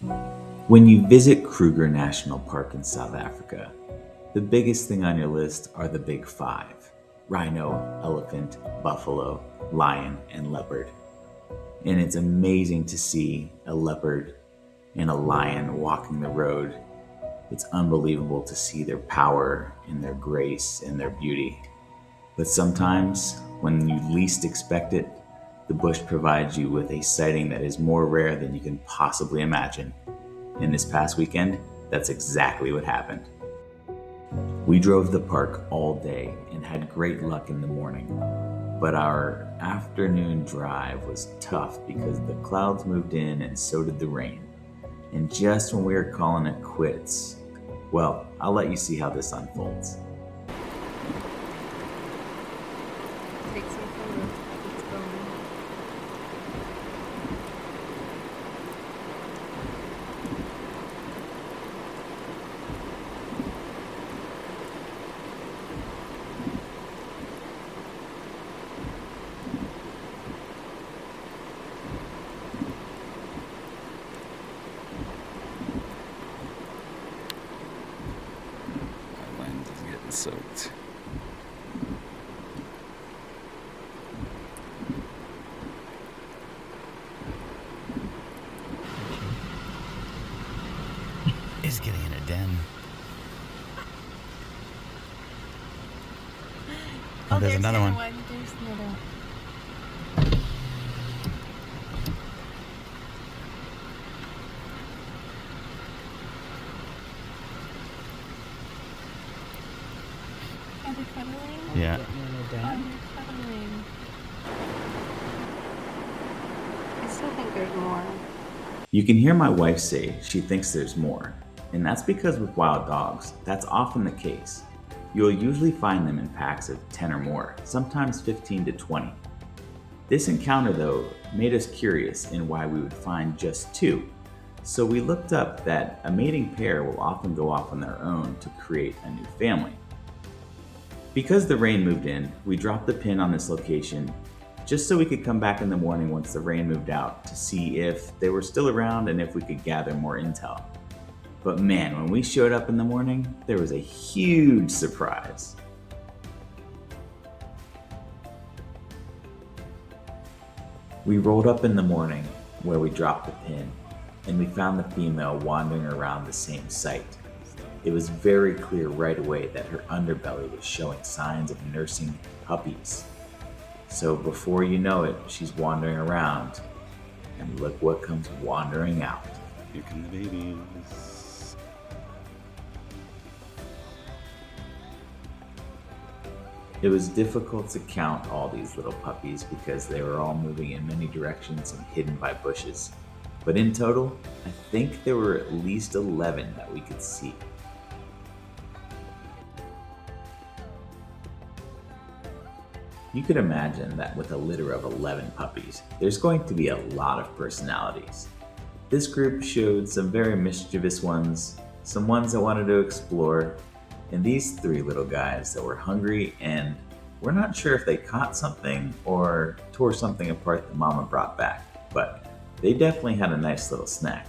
When you visit Kruger National Park in South Africa, the biggest thing on your list are the big five: rhino, elephant, buffalo, lion, and leopard. And it's amazing to see a leopard and a lion walking the road. It's unbelievable to see their power and their grace and their beauty. But sometimes, when you least expect it, the bush provides you with a sighting that is more rare than you can possibly imagine. And this past weekend, that's exactly what happened. We drove the park all day and had great luck in the morning. But our afternoon drive was tough because the clouds moved in and so did the rain. And just when we were calling it quits, well, I'll let you see how this unfolds. Take some photos. Let's go. My lens is getting soaked. He's getting in a den. Oh, there's another one. There's another one. Are they cuddling? Yeah. Oh, they're cuddling. I still think there's more. You can hear my wife say she thinks there's more, and that's because with wild dogs, that's often the case. You'll usually find them in packs of 10 or more, sometimes 15 to 20. This encounter, though, made us curious in why we would find just two. So we looked up that a mating pair will often go off on their own to create a new family. Because the rain moved in, we dropped the pin on this location just so we could come back in the morning once the rain moved out to see if they were still around and if we could gather more intel. But man, when we showed up in the morning, there was a huge surprise. We rolled up in the morning where we dropped the pin, and we found the female wandering around the same site. It was very clear right away that her underbelly was showing signs of nursing puppies. So before you know it, she's wandering around, and look what comes wandering out. Here come the babies. It was difficult to count all these little puppies because they were all moving in many directions and hidden by bushes. But in total, I think there were at least 11 that we could see. You could imagine that with a litter of 11 puppies, there's going to be a lot of personalities. This group showed some very mischievous ones, some ones that wanted to explore, and these three little guys that were hungry and we're not sure if they caught something or tore something apart that Mama brought back, but they definitely had a nice little snack.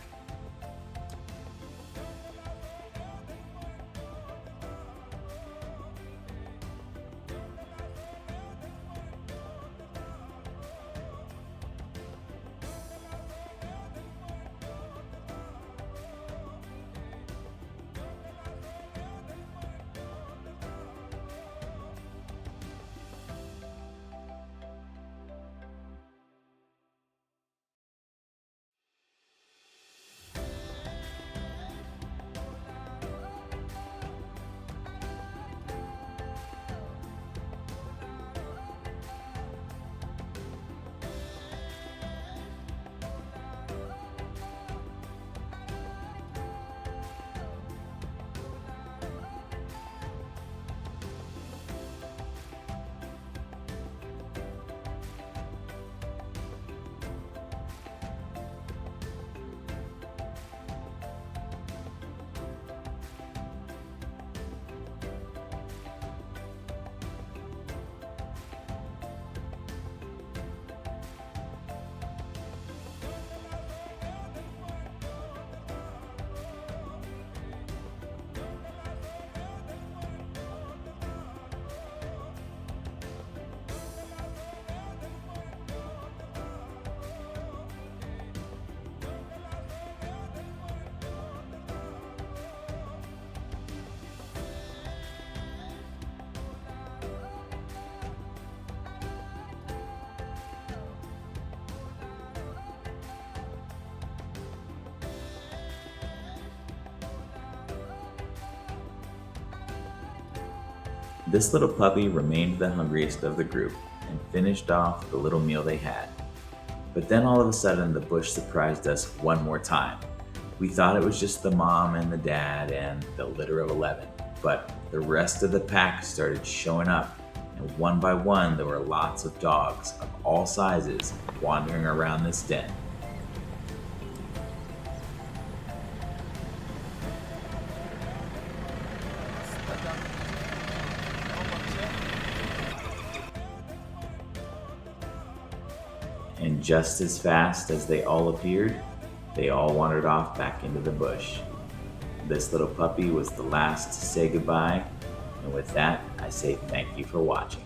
This little puppy remained the hungriest of the group and finished off the little meal they had. But then all of a sudden, the bush surprised us one more time. We thought it was just the mom and the dad and the litter of 11, but the rest of the pack started showing up, and one by one there were lots of dogs of all sizes wandering around this den. And just as fast as they all appeared, they all wandered off back into the bush. This little puppy was the last to say goodbye, and with that, I say thank you for watching.